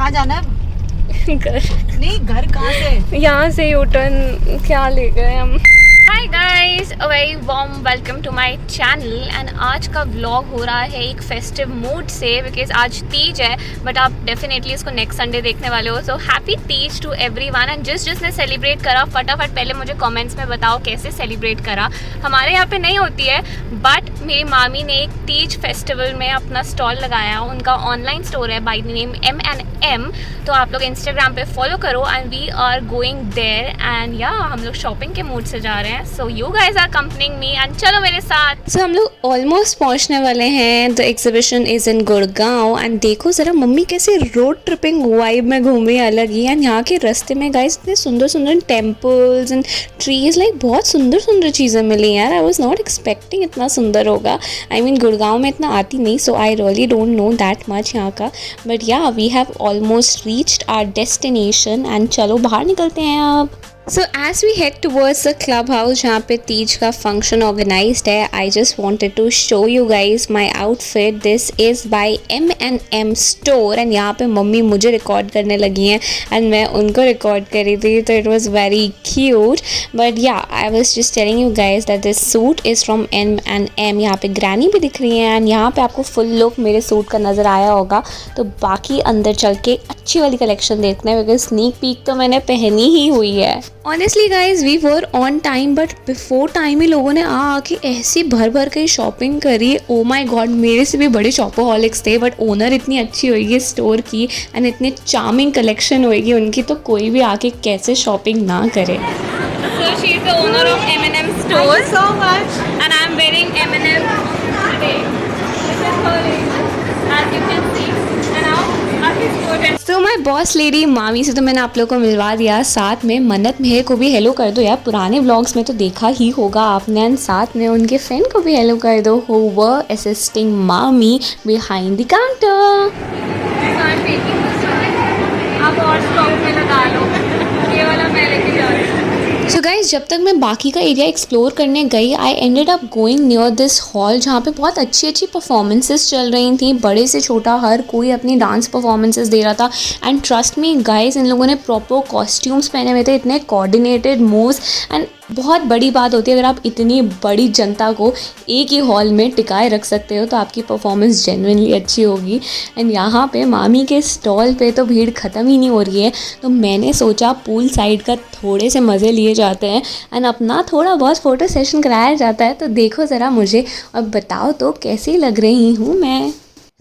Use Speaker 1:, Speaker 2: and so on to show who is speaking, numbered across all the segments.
Speaker 1: कहाँ जाना है?
Speaker 2: घर
Speaker 1: नहीं, घर कहाँ से?
Speaker 2: यहाँ से यूटर्न क्या ले गए हम। Hi guys, a very warm welcome to my channel. And आज का व्लॉग हो रहा है एक फेस्टिव मूड से, बिकॉज आज तीज है, बट आप डेफिनेटली इसको नेक्स्ट संडे देखने वाले हो। So happy Teej to everyone. And जिसने सेलिब्रेट करा, फटाफट पहले मुझे कमेंट्स में बताओ कैसे सेलिब्रेट करा। हमारे यहाँ पे नहीं होती है, बट मेरी मामी ने एक तीज फेस्टिवल में अपना स्टॉल लगाया। उनका ऑनलाइन स्टोर है बाय द नेम M&M, तो आप लोग इंस्टाग्राम पे फॉलो करो and we are going there. And या हम लोग शॉपिंग के मूड से जा रहे हैं। So you guys are accompanying me and चलो मेरे साथ। सो हम लोग ऑलमोस्ट पहुंचने वाले हैं। The exhibition is in Gurgaon and देखो जरा मम्मी कैसे रोड ट्रिपिंग वाइब में घूम रही है अलग ही। एंड यहाँ के रास्ते में गाइस इतने सुंदर सुंदर टेम्पल्स एंड ट्रीज, लाइक बहुत सुंदर सुंदर चीज़ें मिली यार। आई वॉज नॉट एक्सपेक्टिंग इतना सुंदर होगा। आई मीन गुड़गांव में इतना आती नहीं, so I really don't know that much यहाँ का। But yeah we have almost reached our destination and चलो बाहर निकलते हैं अब। So as we head towards the clubhouse जहाँ पे तीज का फंक्शन ऑर्गेनाइज्ड है, I just wanted to show you guys my outfit. This is by M&M store and यहाँ पे मम्मी मुझे रिकॉर्ड करने लगी हैं and मैं उनको रिकॉर्ड कर रही थी, तो it was very cute. But yeah, I was just telling you guys that this suit is from M&M. यहाँ पे ग्रैनी भी दिख रही है एंड यहाँ पे आपको फुल लुक मेरे सूट का नज़र आया होगा। तो बाकी अंदर चल के अच्छी वाली कलेक्शन देखते हैं, बिकॉज स्नीक पीक तो मैंने पहनी ही हुई है। Honestly guys we were on time, but before time ही लोगों ने आके ऐसी भर भर के शॉपिंग करी। ओ माई गॉड, मेरे से भी बड़े शॉपोहॉलिक्स थे, बट ओनर इतनी अच्छी होगी स्टोर की एंड इतनी चार्मिंग कलेक्शन होगी उनकी, तो कोई भी आके कैसे शॉपिंग ना करे। So she is the owner of M&M store.
Speaker 1: Thank you so much.
Speaker 2: And I am wearing M&M today. This is her ring, as you can see. And now So my boss lady मामी से तो मैंने आप लोगों को मिलवा दिया। साथ में मन्नत मेहर को भी हेलो कर दो यार, पुराने व्लॉग्स में तो देखा ही होगा आपने। एंड साथ में उनके फ्रेंड को भी हेलो कर दो, who were assisting मामी behind the counter. आप और स्टॉक में लगा लो, ये वाला मैं लेके जा रही हूँ। सो गाइज जब तक मैं बाकी का एरिया एक्सप्लोर करने गई, I ended up going near this hall जहाँ पे बहुत अच्छी अच्छी परफॉर्मेंसेस चल रही थी। बड़े से छोटा हर कोई अपनी डांस परफॉर्मेंसेस दे रहा था। एंड ट्रस्ट मी गाइज, इन लोगों ने प्रॉपर कॉस्ट्यूम्स पहने हुए थे, इतने कोऑर्डिनेटेड मूव्स। एंड बहुत बड़ी बात होती है अगर आप इतनी बड़ी जनता को एक ही हॉल में टिकाए रख सकते हो, तो आपकी परफॉर्मेंस जेन्युइनली अच्छी होगी। एंड यहाँ पे मामी के स्टॉल पे तो भीड़ ख़त्म ही नहीं हो रही है, तो मैंने सोचा पूल साइड का थोड़े से मज़े लिए जाते हैं एंड अपना थोड़ा बहुत फ़ोटो सेशन कराया जाता है। तो देखो ज़रा मुझे और बताओ तो कैसी लग रही हूँ मैं।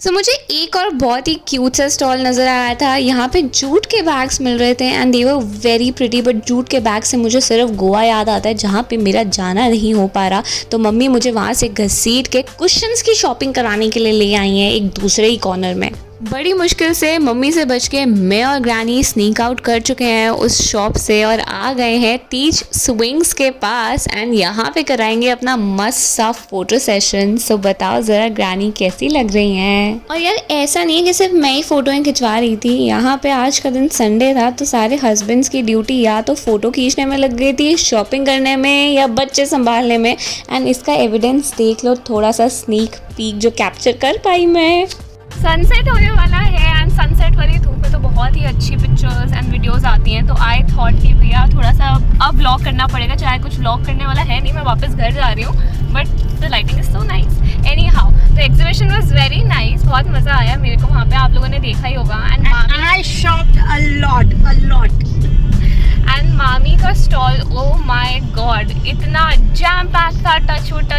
Speaker 2: सो मुझे एक और बहुत ही क्यूट सा स्टॉल नज़र आया था। यहाँ पे जूट के बैग्स मिल रहे थे and they were very pretty. But jute के बैग से मुझे सिर्फ गोवा याद आता है, जहाँ पे मेरा जाना नहीं हो पा रहा। तो मम्मी मुझे वहाँ से घसीट के कुशन्स की शॉपिंग कराने के लिए ले आई हैं एक दूसरे ही कॉर्नर में। बड़ी मुश्किल से मम्मी से बच के मैं और ग्रैनी स्नीक आउट कर चुके हैं उस शॉप से और आ गए हैं तीज स्विंग्स के पास एंड यहाँ पे कराएंगे अपना मस्त सा फोटो सेशन। सो बताओ ज़रा ग्रैनी कैसी लग रही हैं। और यार ऐसा नहीं है कि सिर्फ मैं ही फ़ोटोएँ खिंचवा रही थी। यहाँ पे आज का दिन संडे था, तो सारे हस्बैंड्स की ड्यूटी या तो फ़ोटो खींचने में लग गई थी, शॉपिंग करने में या बच्चे संभालने में। एंड इसका एविडेंस देख लो, थोड़ा सा स्नीक पीक जो कैप्चर कर पाई मैं। सनसेट होने वाला है एंड सनसेट वाली धूप में तो बहुत ही अच्छी पिक्चर्स एंड वीडियोस आती हैं। तो आई थॉट कि भैया थोड़ा सा अब व्लॉग करना पड़ेगा, चाहे कुछ व्लॉग करने वाला है नहीं, मैं वापस घर जा रही हूँ, but the lighting is so nice. Any how the exhibition was very nice, बहुत मज़ा आया मेरे को वहाँ पे, आप लोगों ने देखा ही होगा। And
Speaker 1: I shopped a lot.
Speaker 2: And मामी का स्टॉल, ओ माई गॉड, इतना जैम पैक था। Touch would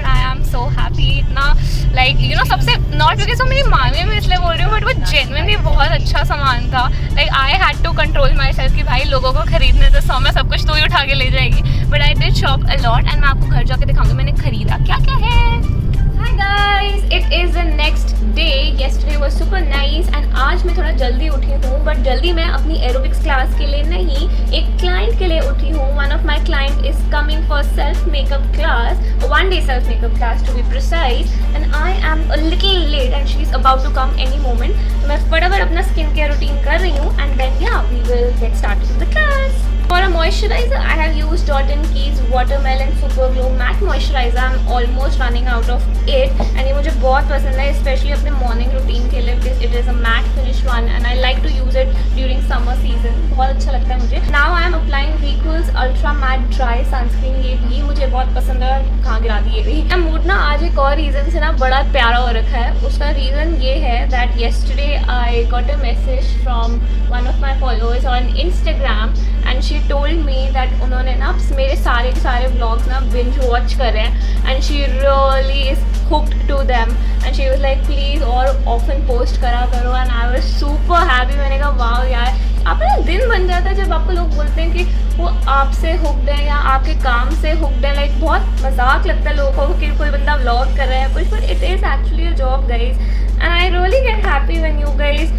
Speaker 2: I am so happy. इतना लाइक यू नो, सबसे नॉट बिकॉज वो मेरी मामी में इसलिए बोल रही हूँ, बट वो जेन्युइनली बहुत अच्छा सामान था। Like I had to control my self कि भाई लोगों को खरीदने तो सौ में सब कुछ तो ही उठा के ले जाएगी। But I did shop a lot and मैं आपको घर जाके दिखाऊंगी मैंने खरीदा क्या क्या है। Hi guys, it is the next day. Yesterday was super nice and आज मैं थोड़ा जल्दी उठी हूँ, बट जल्दी मैं अपनी एरोबिक्स क्लास के लिए नहीं, एक क्लाइंट के लिए उठी हूँ। One of my client is coming for self makeup class, one day self makeup class to be precise, and I am a little late and she is about to come any moment. तो मैं फटाफट अपना skin care routine कर रही हूँ and then yeah, we will get started with the class. For a moisturizer, I have used Dot & Key's Watermelon Super Glow Matte Moisturizer. I'm almost running out of it, and ये मुझे बहुत पसंद है, especially अपने morning routine के लिए, because it is a matte finish one, and I like to use it during summer season. बहुत अच्छा लगता है मुझे. Now I am applying Recool's Ultra Matte Dry Sunscreen. ये भी मुझे बहुत पसंद है. कहाँ गिरा दी ये भी. मेरा मूड ना आज एक और रीज़न से ना बड़ा प्यारा हो रखा है. उसका रीज़न ये है that yesterday I got a message from one of my followers on Instagram, and she told me that उन्होंने ना मेरे सारे के सारे vlogs ना binge watch कर रहे हैं, and she really is hooked to them, and she was like please और often post करा करो, and I was super happy. मैंने कहा वाह यार, आपका दिन बन जाता है जब आपको लोग बोलते हैं कि वो आपसे हुक्ड है या आपके काम से हुक्ड है. लाइक बहुत मजाक लगता है लोगों को कि कोई बंदा व्लॉग कर रहा है कुछ, but it is actually a job guys, and I really get happy when you guys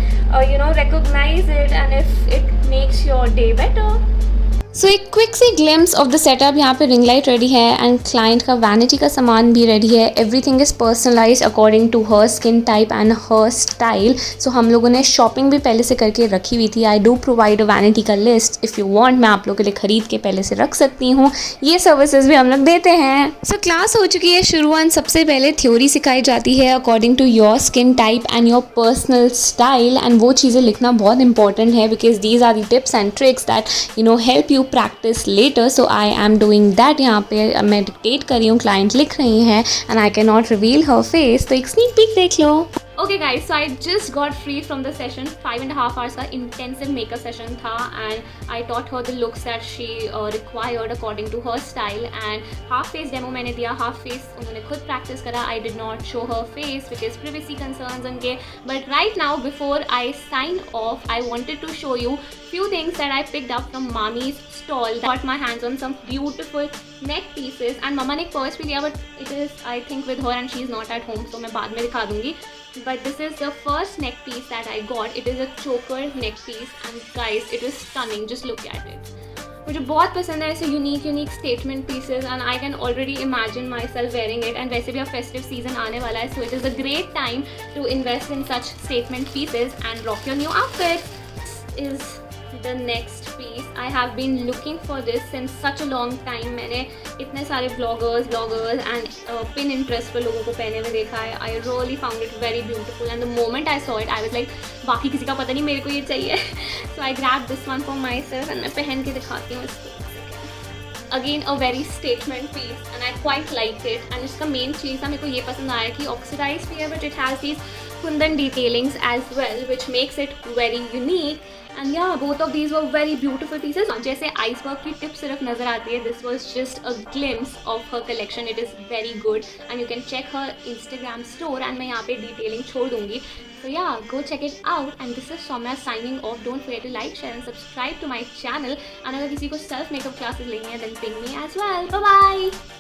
Speaker 2: recognize it, and if it makes your day better. So एक quick see glimpse of the setup. यहाँ पे ring light ready है and client का vanity का सामान भी ready है. Everything is personalise according to her skin type and her style. So हम लोगों ने शॉपिंग भी पहले से करके रखी हुई थी. I do provide a vanity का लिस्ट इफ़ यू वांट. मैं आप लोगों के लिए ख़रीद के पहले से रख सकती हूँ. ये सर्विसेज भी हम लोग देते हैं. सो क्लास हो चुकी है शुरू. एंड सबसे पहले थ्योरी सिखाई जाती है according to your skin type and your personal style, and वो चीज़ें लिखना बहुत इंपॉर्टेंट है because these are the tips and tricks that help you practice later. So I am doing that. यहाँ पे मैं डिक्टेट कर रही हूँ, क्लाइंट लिख रही हैं, and I cannot reveal her face. तो एक sneak peek देख लो. Okay guys, so I just got free from the session. 5.5 hours का intensive makeup session था, and I taught her the looks that she required according to her style. And half face demo मैंने दिया, half face उन्होंने खुद practice करा. I did not show her face because privacy concerns उनके. But right now, before I sign off, I wanted to show you few things that I picked up from Mami's stall. Got my hands on some beautiful neck pieces, and Mama ने एक purse भी लिया, but it is I think with her and she is not at home, so मैं बाद में दिखा दूँगी. But this is the first neck piece that I got. It is a choker neck piece, and guys, it is stunning. Just look at it. मुझे बहुत पसंद है ऐसे unique statement pieces, and I can already imagine my self wearing it. And वैसे भी अब festive season आने वाला है, so it is a great time to invest in such statement pieces and rock your new outfit. Is the next piece. I have been looking for this since such a long time. मैंने इतने सारे bloggers and Pinterest पर लोगों को पहने हुए देखा है. I really found it very beautiful, and the moment I saw it, I was like बाकी किसी का पता नहीं, मेरे को ये चाहिए. So I grabbed this one for myself, and मैं पहन के दिखाती हूँ इसको. Again a very statement piece, and I quite liked it. And इसका main चीज़ था, मेरे को ये पसंद आया कि oxidized भी है, but it has these kundan detailings as well, which makes it very unique. And yeah, both of these were very beautiful pieces. जैसे iceberg की tip सिर्फ नज़र आती है, this was just a glimpse of her collection. It is very good, and you can check her Instagram store, and मैं यहाँ पे detailing छोड़ दूँगी. So yeah, go check it out. And this is Soumya signing off. Don't forget to like, share and subscribe to my channel. And अगर किसी को self makeup classes लेनी है, then ping me as well. Bye bye.